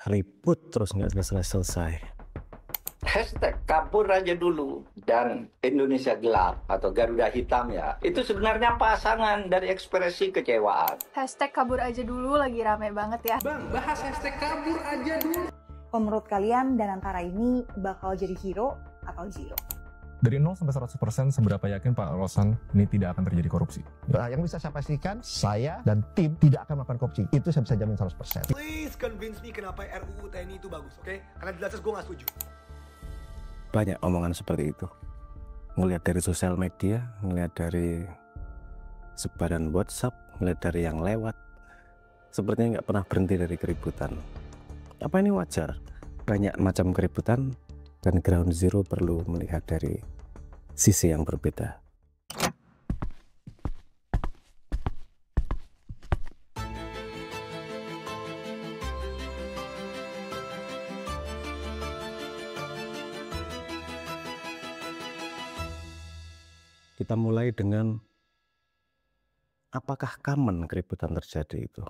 Ribut terus nggak selesai-selesai. Hashtag kabur aja dulu dan Indonesia gelap atau Garuda hitam ya. Itu sebenarnya pasangan dari ekspresi kecewaan. Hashtag kabur aja dulu lagi rame banget ya. Bang, bahas hashtag kabur aja dulu. Menurut kalian dan antara ini bakal jadi hero atau zero? Dari 0 sampai 100% seberapa yakin Pak Rosan ini tidak akan terjadi korupsi? Nah, yang bisa saya pastikan, saya dan tim tidak akan melakukan korupsi. Itu saya bisa jamin 100%. Please convince me kenapa RUU TNI itu bagus, oke? Karena jelas gue gak setuju. Banyak omongan seperti itu. Ngelihat dari sosial media, ngelihat dari sebaran WhatsApp, ngelihat dari yang lewat, sepertinya nggak pernah berhenti dari keributan. Apa ini wajar? Banyak macam keributan, dan ground zero perlu melihat dari sisi yang berbeda. Kita mulai dengan apakah common keributan terjadi itu?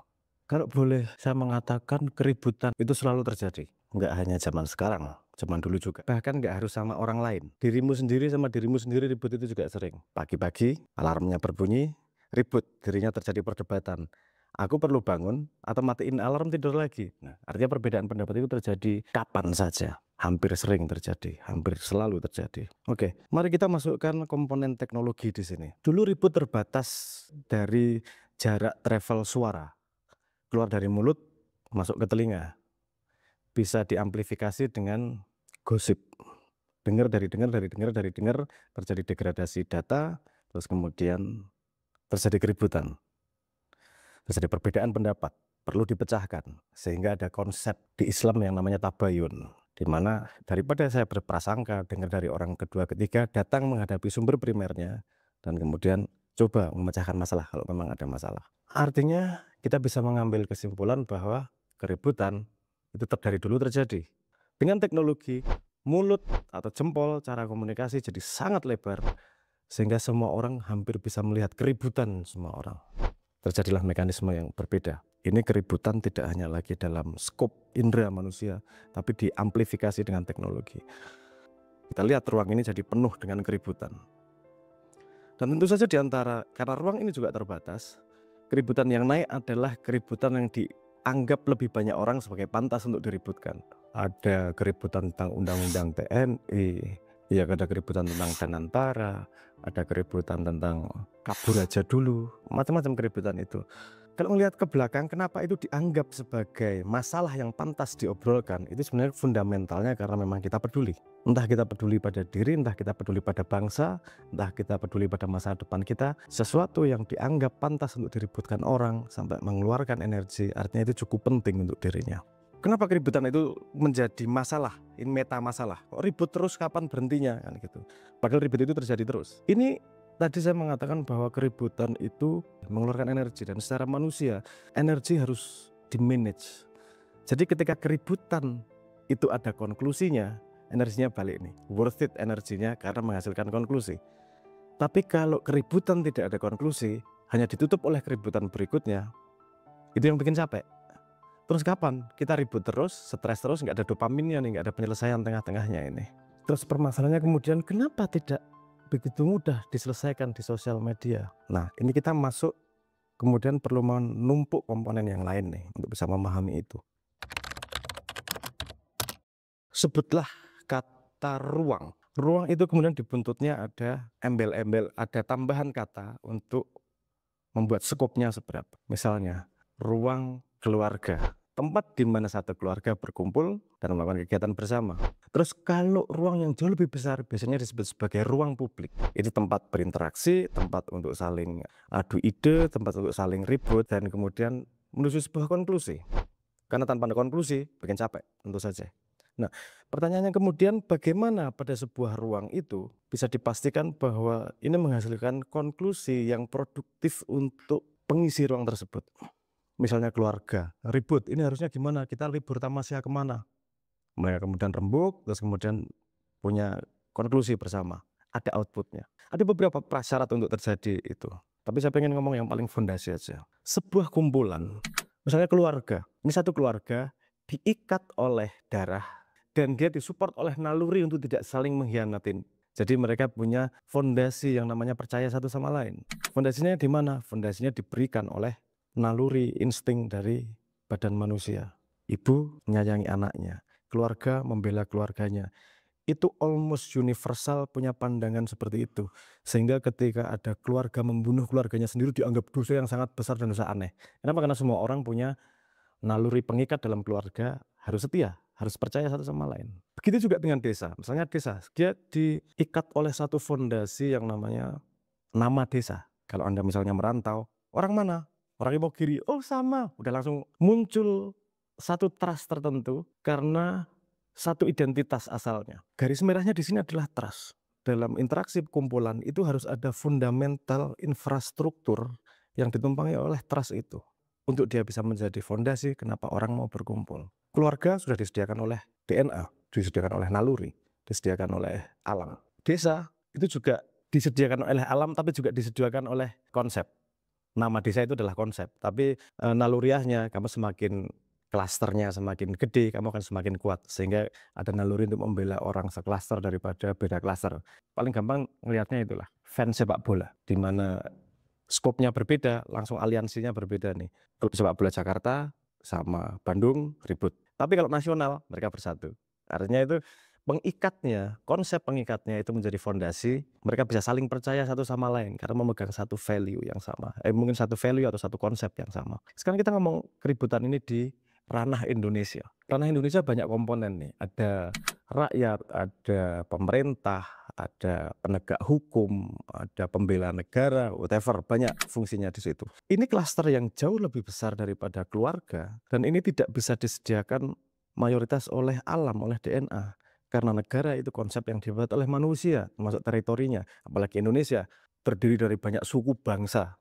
Kalau boleh saya mengatakan keributan itu selalu terjadi. Nggak hanya zaman sekarang, zaman dulu juga. Bahkan nggak harus sama orang lain. Dirimu sendiri sama dirimu sendiri ribut itu juga sering. Pagi-pagi alarmnya berbunyi, ribut, dirinya terjadi perdebatan. Aku perlu bangun atau matiin alarm tidur lagi. Nah, artinya perbedaan pendapat itu terjadi kapan saja. Hampir sering terjadi, hampir selalu terjadi. Oke, mari kita masukkan komponen teknologi di sini. Dulu ribut terbatas dari jarak travel suara. Keluar dari mulut, masuk ke telinga. Bisa diamplifikasi dengan gosip. Dengar, terjadi degradasi data, terus kemudian terjadi keributan. Terjadi perbedaan pendapat, perlu dipecahkan. Sehingga ada konsep di Islam yang namanya tabayun. Di mana daripada saya berprasangka, dengar dari orang kedua ketiga, datang menghadapi sumber primernya, dan kemudian coba memecahkan masalah kalau memang ada masalah. Artinya kita bisa mengambil kesimpulan bahwa keributan itu dari dulu terjadi. Dengan teknologi, mulut atau jempol, cara komunikasi jadi sangat lebar, sehingga semua orang hampir bisa melihat keributan semua orang. Terjadilah mekanisme yang berbeda. Ini keributan tidak hanya lagi dalam skop indera manusia, tapi diamplifikasi dengan teknologi. Kita lihat ruang ini jadi penuh dengan keributan. Dan tentu saja karena ruang ini juga terbatas, keributan yang naik adalah keributan yang dianggap lebih banyak orang sebagai pantas untuk diributkan. Ada keributan tentang undang-undang TNI, ya ada keributan tentang Danantara, ada keributan tentang kabur aja dulu, macam-macam keributan itu. Kalau melihat ke belakang, kenapa itu dianggap sebagai masalah yang pantas diobrolkan? Itu sebenarnya fundamentalnya karena memang kita peduli. Entah kita peduli pada diri, entah kita peduli pada bangsa, entah kita peduli pada masa depan kita. Sesuatu yang dianggap pantas untuk diributkan orang sampai mengeluarkan energi, artinya itu cukup penting untuk dirinya. Kenapa keributan itu menjadi masalah? Ini meta masalah. Kok ribut terus, kapan berhentinya kan gitu. Padahal ribut itu terjadi terus. Ini tadi saya mengatakan bahwa keributan itu mengeluarkan energi, dan secara manusia energi harus di-manage. Jadi ketika keributan itu ada konklusinya, energinya balik nih. Worth it energinya karena menghasilkan konklusi. Tapi kalau keributan tidak ada konklusi, hanya ditutup oleh keributan berikutnya, itu yang bikin capek. Terus kapan? Kita ribut terus, stres terus, nggak ada dopaminnya nih, nggak ada penyelesaian tengah-tengahnya ini. Terus permasalahannya kemudian kenapa tidak begitu mudah diselesaikan di sosial media? Nah, ini kita masuk kemudian perlu menumpuk komponen yang lain nih untuk bisa memahami itu. Sebutlah kata ruang. Ruang itu kemudian dibuntutnya ada embel-embel, ada tambahan kata untuk membuat skopnya seberapa. Misalnya, ruang keluarga. Tempat di mana satu keluarga berkumpul dan melakukan kegiatan bersama. Terus kalau ruang yang jauh lebih besar biasanya disebut sebagai ruang publik. Itu tempat berinteraksi, tempat untuk saling adu ide, tempat untuk saling ribut, dan kemudian menuju sebuah konklusi. Karena tanpa ada konklusi bikin capek, tentu saja. Nah, pertanyaannya kemudian bagaimana pada sebuah ruang itu bisa dipastikan bahwa ini menghasilkan konklusi yang produktif untuk pengisi ruang tersebut. Misalnya keluarga, ribut, ini harusnya gimana? Kita libur tamasya kemana? Mereka kemudian rembuk, terus kemudian punya konklusi bersama. Ada outputnya. Ada beberapa prasyarat untuk terjadi itu. Tapi saya pengen ngomong yang paling fondasi aja. Sebuah kumpulan, misalnya keluarga. Ini satu keluarga, diikat oleh darah dan dia disupport oleh naluri untuk tidak saling mengkhianatin. Jadi mereka punya fondasi yang namanya percaya satu sama lain. Fondasinya di mana? Fondasinya diberikan oleh naluri insting dari badan manusia. Ibu menyayangi anaknya, keluarga membela keluarganya. Itu almost universal punya pandangan seperti itu. Sehingga ketika ada keluarga membunuh keluarganya sendiri dianggap dosa yang sangat besar dan dosa aneh. Kenapa? Karena semua orang punya naluri pengikat dalam keluarga, harus setia, harus percaya satu sama lain. Begitu juga dengan desa. Misalnya desa, dia diikat oleh satu fondasi yang namanya nama desa. Kalau Anda misalnya merantau, orang mana? Orang Imogiri. Oh sama, udah langsung muncul satu trust tertentu karena satu identitas asalnya. Garis merahnya di sini adalah trust. Dalam interaksi kumpulan itu harus ada fundamental infrastruktur yang ditumpangi oleh trust itu. Untuk dia bisa menjadi fondasi kenapa orang mau berkumpul. Keluarga sudah disediakan oleh DNA, disediakan oleh naluri, disediakan oleh alam. Desa itu juga disediakan oleh alam tapi juga disediakan oleh konsep. Nama desa itu adalah konsep, tapi naluriahnya kamu semakin klasternya semakin gede, kamu akan semakin kuat. Sehingga ada naluri untuk membela orang seklaster daripada beda klaster. Paling gampang ngelihatnya itulah fans sepak bola, di mana skopnya berbeda, langsung aliansinya berbeda nih. Klub sepak bola Jakarta sama Bandung ribut. Tapi kalau nasional mereka bersatu. Artinya itu pengikatnya, konsep pengikatnya itu menjadi fondasi. Mereka bisa saling percaya satu sama lain karena memegang satu value yang sama. Mungkin satu value atau satu konsep yang sama. Sekarang kita ngomong keributan ini di ranah Indonesia. Ranah Indonesia banyak komponen nih. Ada rakyat, ada pemerintah, ada penegak hukum, ada pembela negara, whatever, banyak fungsinya di situ. Ini klaster yang jauh lebih besar daripada keluarga dan ini tidak bisa disediakan mayoritas oleh alam, oleh DNA. Karena negara itu konsep yang dibuat oleh manusia, termasuk teritorinya. Apalagi Indonesia terdiri dari banyak suku bangsa.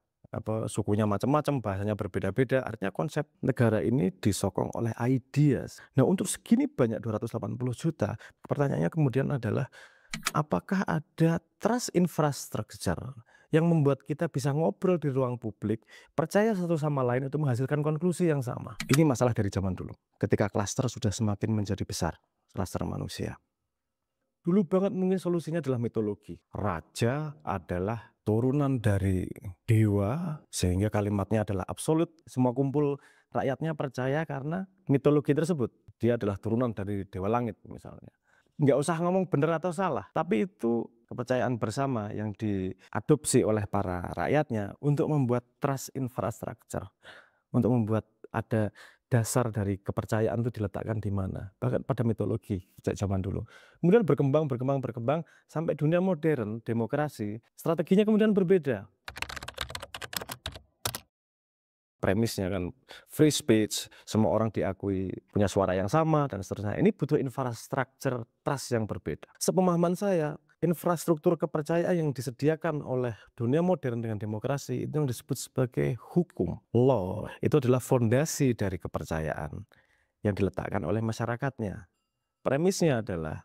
Sukunya macam-macam, bahasanya berbeda-beda. Artinya konsep negara ini disokong oleh ideas. Nah, untuk segini banyak 280 juta, pertanyaannya kemudian adalah apakah ada trust infrastructure yang membuat kita bisa ngobrol di ruang publik, percaya satu sama lain untuk menghasilkan konklusi yang sama. Ini masalah dari zaman dulu, ketika klaster sudah semakin menjadi besar, klaster manusia. Dulu banget mungkin solusinya adalah mitologi. Raja adalah turunan dari dewa, sehingga kalimatnya adalah absolut. Semua kumpul rakyatnya percaya karena mitologi tersebut. Dia adalah turunan dari dewa langit misalnya. Nggak usah ngomong benar atau salah, tapi itu kepercayaan bersama yang diadopsi oleh para rakyatnya untuk membuat trust infrastructure, untuk membuat ada dasar dari kepercayaan itu diletakkan di mana, bahkan pada mitologi sejak zaman dulu. Kemudian berkembang sampai dunia modern, demokrasi, strateginya kemudian berbeda. Premisnya kan free speech, semua orang diakui punya suara yang sama dan seterusnya. Ini butuh infrastruktur trust yang berbeda. Sepemahaman saya, infrastruktur kepercayaan yang disediakan oleh dunia modern dengan demokrasi itu yang disebut sebagai hukum, law. Itu adalah fondasi dari kepercayaan yang diletakkan oleh masyarakatnya. Premisnya adalah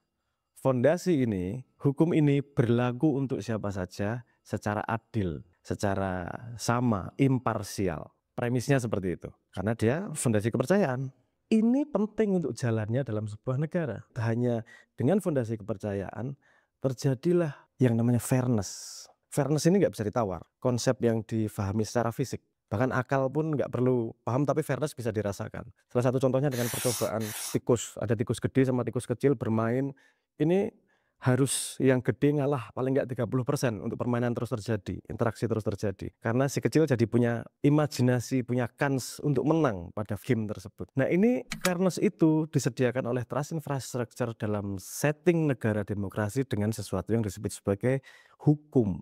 fondasi ini, hukum ini berlaku untuk siapa saja secara adil, secara sama, imparsial. Premisnya seperti itu, karena dia fondasi kepercayaan. Ini penting untuk jalannya dalam sebuah negara. Hanya dengan fondasi kepercayaan terjadilah yang namanya fairness. Fairness ini nggak bisa ditawar. Konsep yang difahami secara fisik. Bahkan akal pun nggak perlu paham, tapi fairness bisa dirasakan. Salah satu contohnya dengan percobaan tikus. Ada tikus gede sama tikus kecil bermain. Ini harus yang gede ngalah paling nggak 30% untuk permainan terus terjadi, interaksi terus terjadi. Karena si kecil jadi punya imajinasi, punya kans untuk menang pada game tersebut. Nah, ini fairness itu disediakan oleh trust infrastructure dalam setting negara demokrasi dengan sesuatu yang disebut sebagai hukum.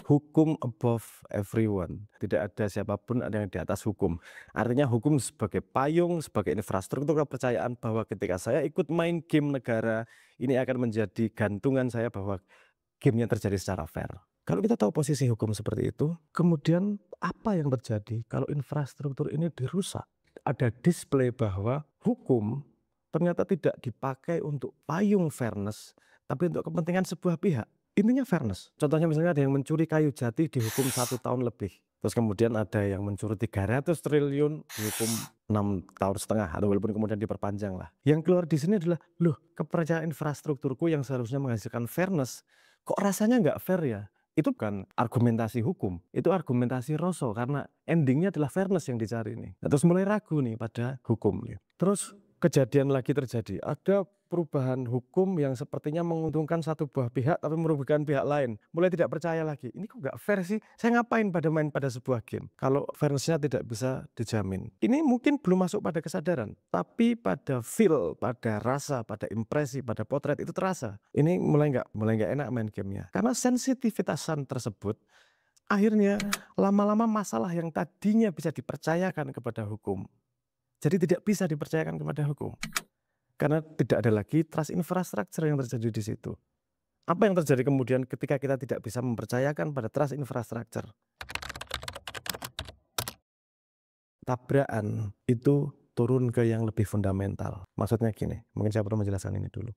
Hukum above everyone. Tidak ada siapapun ada yang di atas hukum. Artinya hukum sebagai payung, sebagai infrastruktur kepercayaan bahwa ketika saya ikut main game negara, ini akan menjadi gantungan saya bahwa gamenya terjadi secara fair. Kalau kita tahu posisi hukum seperti itu, kemudian apa yang terjadi kalau infrastruktur ini dirusak? Ada display bahwa hukum ternyata tidak dipakai untuk payung fairness, tapi untuk kepentingan sebuah pihak. Intinya fairness. Contohnya misalnya ada yang mencuri kayu jati dihukum 1 tahun lebih. Terus kemudian ada yang mencuri 300 triliun, dihukum 6,5 tahun atau walaupun kemudian diperpanjang lah. Yang keluar di sini adalah, loh, kepercayaan infrastrukturku yang seharusnya menghasilkan fairness, kok rasanya nggak fair ya? Itu bukan argumentasi hukum, itu argumentasi Rousseau karena endingnya adalah fairness yang dicari nih. Terus mulai ragu nih pada hukum nih. Terus kejadian lagi terjadi, ada perubahan hukum yang sepertinya menguntungkan satu buah pihak tapi merugikan pihak lain. Mulai tidak percaya lagi, ini kok nggak fair sih? Saya ngapain pada main pada sebuah game kalau fairness-nya tidak bisa dijamin? Ini mungkin belum masuk pada kesadaran, tapi pada feel, pada rasa, pada impresi, pada potret itu terasa. Ini mulai nggak enak main gamenya. Karena sensitivitasan tersebut akhirnya lama-lama masalah yang tadinya bisa dipercayakan kepada hukum jadi tidak bisa dipercayakan kepada hukum. Karena tidak ada lagi trust infrastructure yang terjadi di situ. Apa yang terjadi kemudian ketika kita tidak bisa mempercayakan pada trust infrastructure? Tabrakan itu turun ke yang lebih fundamental. Maksudnya gini, mungkin saya perlu menjelaskan ini dulu.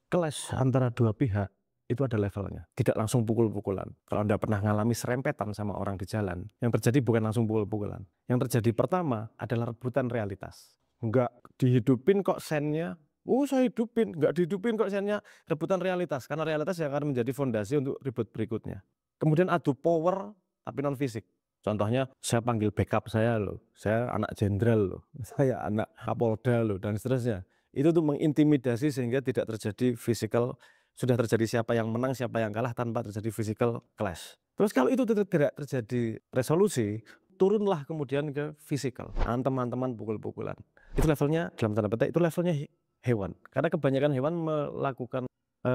Clash antara dua pihak itu ada levelnya, tidak langsung pukul-pukulan. Kalau Anda pernah ngalami serempetan sama orang di jalan, yang terjadi bukan langsung pukul-pukulan. Yang terjadi pertama adalah rebutan realitas. Enggak dihidupin kok sennya, saya hidupin, enggak dihidupin kok sennya, rebutan realitas. Karena realitas yang akan menjadi fondasi untuk ribut berikutnya. Kemudian adu power, tapi non fisik. Contohnya, saya panggil backup saya loh, saya anak jenderal loh, saya anak kapolda loh, dan seterusnya. Itu tuh mengintimidasi sehingga tidak terjadi physical. Sudah terjadi siapa yang menang, siapa yang kalah tanpa terjadi physical clash. Terus kalau itu tidak terjadi resolusi, turunlah kemudian ke physical. Teman-teman pukul-pukulan. Itu levelnya, dalam tanda petik, itu levelnya hewan. Karena kebanyakan hewan melakukan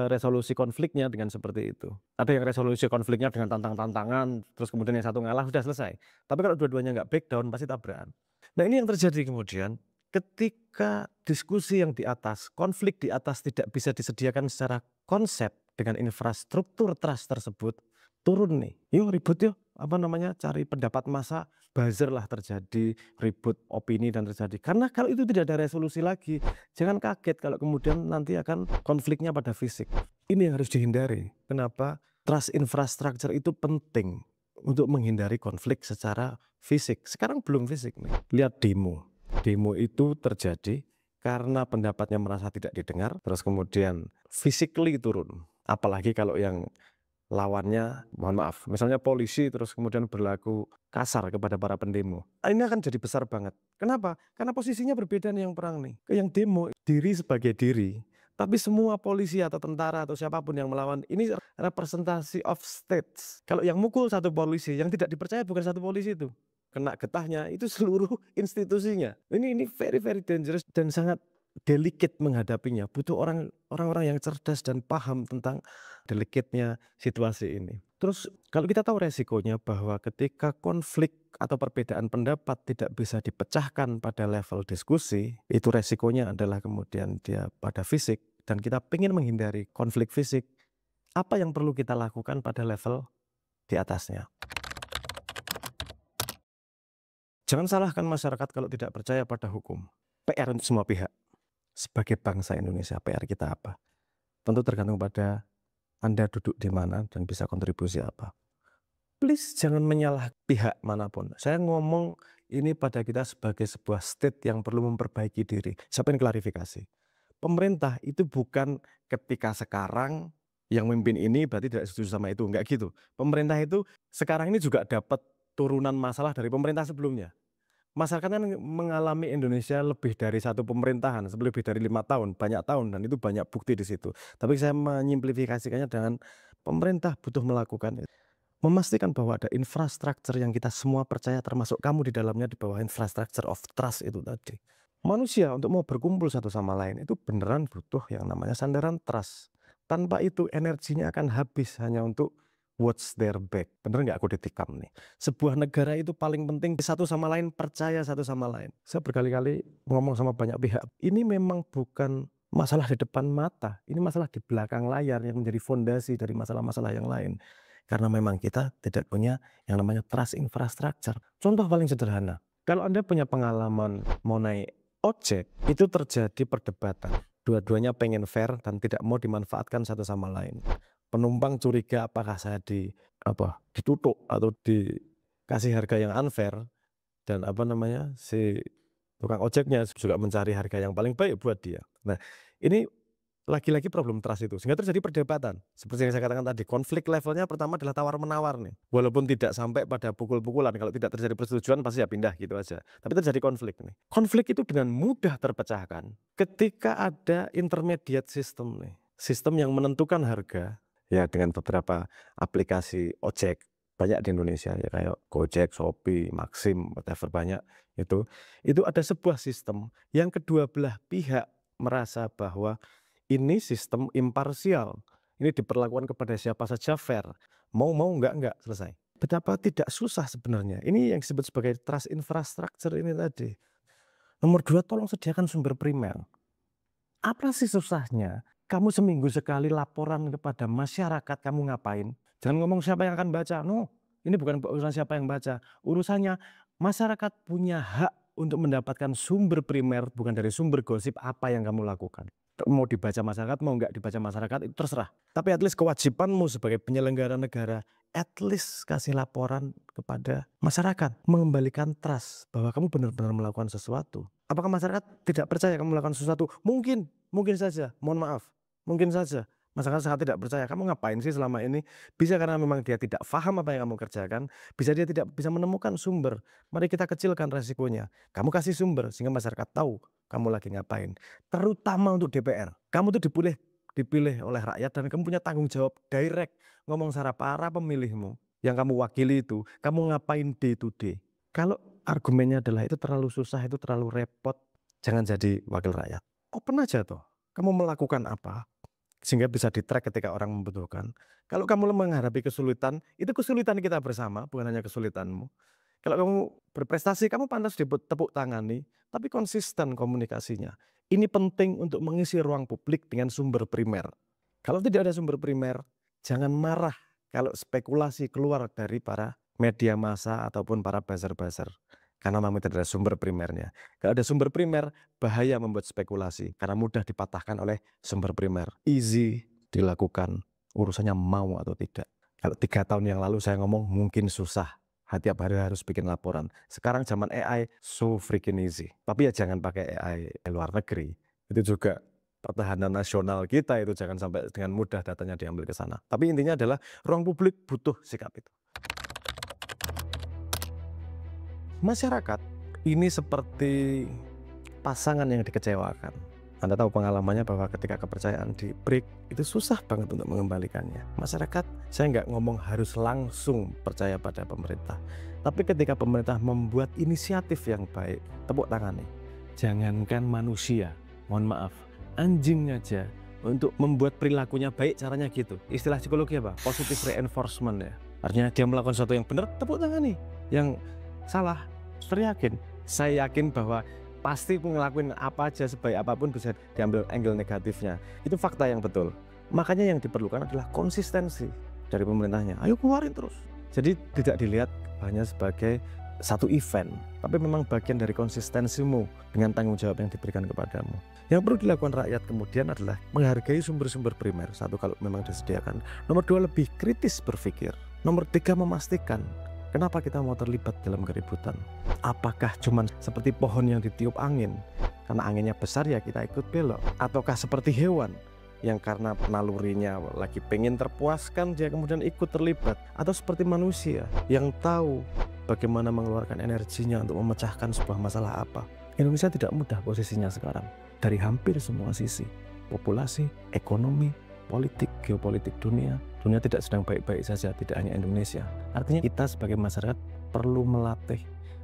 resolusi konfliknya dengan seperti itu. Ada yang resolusi konfliknya dengan tantang-tantangan, terus kemudian yang satu ngalah, sudah selesai. Tapi kalau dua-duanya nggak back down, pasti tabrakan. Nah ini yang terjadi kemudian. Ketika diskusi yang di atas, konflik di atas tidak bisa disediakan secara konsep dengan infrastruktur trust tersebut, turun nih. Yuk ribut yuk, cari pendapat massa, buzzer lah terjadi, ribut opini dan terjadi. Karena kalau itu tidak ada resolusi lagi, jangan kaget kalau kemudian nanti akan konfliknya pada fisik. Ini yang harus dihindari. Kenapa? Trust infrastructure itu penting untuk menghindari konflik secara fisik. Sekarang belum fisik nih. Lihat demo. Demo itu terjadi karena pendapatnya merasa tidak didengar, terus kemudian physically turun. Apalagi kalau yang lawannya, mohon maaf, misalnya polisi terus kemudian berlaku kasar kepada para pendemo. Ini akan jadi besar banget. Kenapa? Karena posisinya berbeda nih yang perang nih. Yang demo diri sebagai diri, tapi semua polisi atau tentara atau siapapun yang melawan, ini representasi of states. Kalau yang mukul satu polisi, yang tidak dipercaya bukan satu polisi itu. Kena getahnya itu seluruh institusinya. Ini very very dangerous dan sangat delicate menghadapinya. Butuh orang-orang yang cerdas dan paham tentang delicate-nya situasi ini. Terus kalau kita tahu resikonya bahwa ketika konflik atau perbedaan pendapat tidak bisa dipecahkan pada level diskusi, itu resikonya adalah kemudian dia pada fisik, dan kita ingin menghindari konflik fisik. Apa yang perlu kita lakukan pada level di atasnya? Jangan salahkan masyarakat kalau tidak percaya pada hukum. PR untuk semua pihak. Sebagai bangsa Indonesia, PR kita apa? Tentu tergantung pada Anda duduk di mana dan bisa kontribusi apa. Please jangan menyalah pihak manapun. Saya ngomong ini pada kita sebagai sebuah state yang perlu memperbaiki diri. Saya ingin klarifikasi. Pemerintah itu bukan ketika sekarang yang memimpin ini berarti tidak setuju sama itu. Enggak gitu. Pemerintah itu sekarang ini juga dapat turunan masalah dari pemerintah sebelumnya. Masyarakat kan mengalami Indonesia lebih dari satu pemerintahan, lebih dari 5 tahun, banyak tahun, dan itu banyak bukti di situ. Tapi saya menyimplifikasikannya dengan pemerintah butuh melakukan memastikan bahwa ada infrastruktur yang kita semua percaya, termasuk kamu di dalamnya, di bawah infrastruktur of trust itu tadi. Manusia untuk mau berkumpul satu sama lain itu beneran butuh yang namanya sandaran trust. Tanpa itu energinya akan habis hanya untuk watch their back. Bener nggak aku ditikam nih? Sebuah negara itu paling penting satu sama lain percaya satu sama lain. Saya berkali-kali ngomong sama banyak pihak. Ini memang bukan masalah di depan mata. Ini masalah di belakang layar yang menjadi fondasi dari masalah-masalah yang lain. Karena memang kita tidak punya yang namanya trust infrastructure. Contoh paling sederhana. Kalau Anda punya pengalaman mau naik ojek, itu terjadi perdebatan. Dua-duanya pengen fair dan tidak mau dimanfaatkan satu sama lain. Penumpang curiga apakah saya ditutup atau kasih harga yang unfair, dan si tukang ojeknya juga mencari harga yang paling baik buat dia. Nah, ini lagi-lagi problem trust itu, sehingga terjadi perdebatan. Seperti yang saya katakan tadi, konflik levelnya pertama adalah tawar-menawar nih. Walaupun tidak sampai pada pukul-pukulan, kalau tidak terjadi persetujuan pasti ya pindah gitu aja. Tapi terjadi konflik nih. Konflik itu dengan mudah terpecahkan ketika ada intermediate system nih. Sistem yang menentukan harga, ya dengan beberapa aplikasi ojek, banyak di Indonesia ya, kayak Gojek, Shopee, Maxim, whatever banyak itu ada sebuah sistem yang kedua belah pihak merasa bahwa ini sistem imparsial. Ini diperlakukan kepada siapa saja fair. Mau enggak selesai. Betapa tidak susah sebenarnya. Ini yang disebut sebagai trust infrastructure ini tadi. Nomor 2, tolong sediakan sumber primer. Apa sih susahnya? Kamu seminggu sekali laporan kepada masyarakat kamu ngapain? Jangan ngomong siapa yang akan baca. No, ini bukan urusan siapa yang baca. Urusannya masyarakat punya hak untuk mendapatkan sumber primer, bukan dari sumber gosip apa yang kamu lakukan. Mau dibaca masyarakat, mau nggak dibaca masyarakat, itu terserah. Tapi at least kewajibanmu sebagai penyelenggara negara, at least kasih laporan kepada masyarakat, mengembalikan trust bahwa kamu benar-benar melakukan sesuatu. Apakah masyarakat tidak percaya kamu melakukan sesuatu? Mungkin saja, mohon maaf, mungkin saja. Masyarakat sangat tidak percaya, kamu ngapain sih selama ini? Bisa karena memang dia tidak paham apa yang kamu kerjakan, bisa dia tidak bisa menemukan sumber. Mari kita kecilkan resikonya. Kamu kasih sumber sehingga masyarakat tahu kamu lagi ngapain. Terutama untuk DPR. Kamu tuh dipilih oleh rakyat dan kamu punya tanggung jawab direct ngomong sama para pemilihmu yang kamu wakili itu, kamu ngapain day to day. Kalau argumennya adalah itu terlalu susah, itu terlalu repot, jangan jadi wakil rakyat. Open aja toh. Kamu melakukan apa? Sehingga bisa di-track ketika orang membutuhkan. Kalau kamu menghadapi kesulitan, itu kesulitan kita bersama, bukan hanya kesulitanmu. Kalau kamu berprestasi, kamu pantas ditepuk tangani, tapi konsisten komunikasinya. Ini penting untuk mengisi ruang publik dengan sumber primer. Kalau tidak ada sumber primer, jangan marah kalau spekulasi keluar dari para media massa ataupun para buzzer-buzzer. Karena memang tidak ada sumber primernya. Kalau ada sumber primer, bahaya membuat spekulasi. Karena mudah dipatahkan oleh sumber primer. Easy dilakukan, urusannya mau atau tidak. Kalau 3 tahun yang lalu saya ngomong mungkin susah. Tiap hari harus bikin laporan. Sekarang zaman AI so freaking easy. Tapi ya jangan pakai AI luar negeri. Itu juga pertahanan nasional kita itu jangan sampai dengan mudah datanya diambil ke sana. Tapi intinya adalah ruang publik butuh sikap itu. Masyarakat ini seperti pasangan yang dikecewakan. Anda tahu pengalamannya bahwa ketika kepercayaan di break itu susah banget untuk mengembalikannya. Masyarakat, saya nggak ngomong harus langsung percaya pada pemerintah. Tapi ketika pemerintah membuat inisiatif yang baik, tepuk tangani. Jangankan manusia, mohon maaf, anjing aja untuk membuat perilakunya baik caranya gitu. Istilah psikologi apa? Positive reinforcement ya. Artinya dia melakukan sesuatu yang benar, tepuk tangani. Yang salah, teryakin. Saya yakin bahwa pasti ngelakuin apa aja sebaik apapun bisa diambil angle negatifnya. Itu fakta yang betul. Makanya yang diperlukan adalah konsistensi dari pemerintahnya. Ayo keluarin terus. Jadi tidak dilihat hanya sebagai satu event, tapi memang bagian dari konsistensimu dengan tanggung jawab yang diberikan kepadamu. Yang perlu dilakukan rakyat kemudian adalah menghargai sumber-sumber primer. 1, kalau memang disediakan. Nomor 2, lebih kritis berpikir. Nomor 3, memastikan kenapa kita mau terlibat dalam keributan. Apakah cuman seperti pohon yang ditiup angin, karena anginnya besar ya kita ikut belok, ataukah seperti hewan yang karena nalurinya lagi pengen terpuaskan dia kemudian ikut terlibat, atau seperti manusia yang tahu bagaimana mengeluarkan energinya untuk memecahkan sebuah masalah apa. Indonesia tidak mudah posisinya sekarang dari hampir semua sisi, populasi, ekonomi, politik, geopolitik dunia tidak sedang baik-baik saja, tidak hanya Indonesia. Artinya kita sebagai masyarakat perlu melatih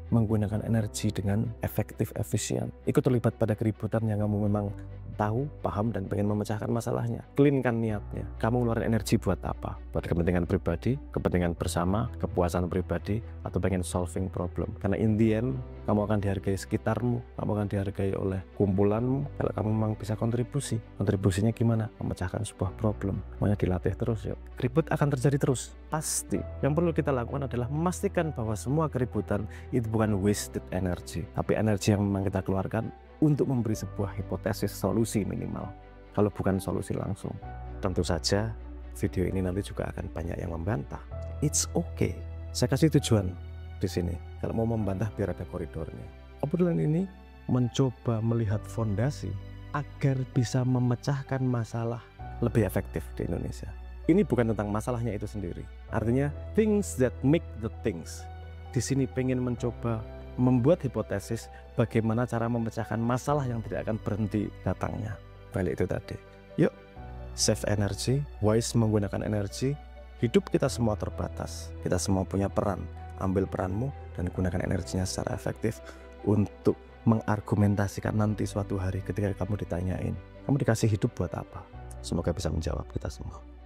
menggunakan energi dengan efektif, efisien. Ikut terlibat pada keributan yang kamu memang tahu, paham, dan pengen memecahkan masalahnya. Cleankan niatnya. Kamu ngeluarin energi buat apa? Buat kepentingan pribadi, kepentingan bersama, kepuasan pribadi, atau pengen solving problem. Karena in the end, kamu akan dihargai sekitarmu, kamu akan dihargai oleh kumpulanmu kalau kamu memang bisa kontribusi. Kontribusinya gimana? Memecahkan sebuah problem. Makanya dilatih terus ya. Ribut akan terjadi terus, pasti. Yang perlu kita lakukan adalah memastikan bahwa semua keributan itu bukan wasted energy, tapi energi yang memang kita keluarkan untuk memberi sebuah hipotesis solusi minimal. Kalau bukan solusi langsung, tentu saja video ini nanti juga akan banyak yang membantah. It's okay. Saya kasih tujuan di sini. Kalau mau membantah biar ada koridornya. Obrolan ini mencoba melihat fondasi agar bisa memecahkan masalah lebih efektif di Indonesia. Ini bukan tentang masalahnya itu sendiri. Artinya things that make the things. Di sini pengen mencoba membuat hipotesis bagaimana cara memecahkan masalah yang tidak akan berhenti datangnya. Balik itu tadi. Yuk, save energy, wise menggunakan energi. Hidup kita semua terbatas. Kita semua punya peran. Ambil peranmu dan gunakan energinya secara efektif untuk mengargumentasikan nanti suatu hari ketika kamu ditanyain, kamu dikasih hidup buat apa? Semoga bisa menjawab kita semua.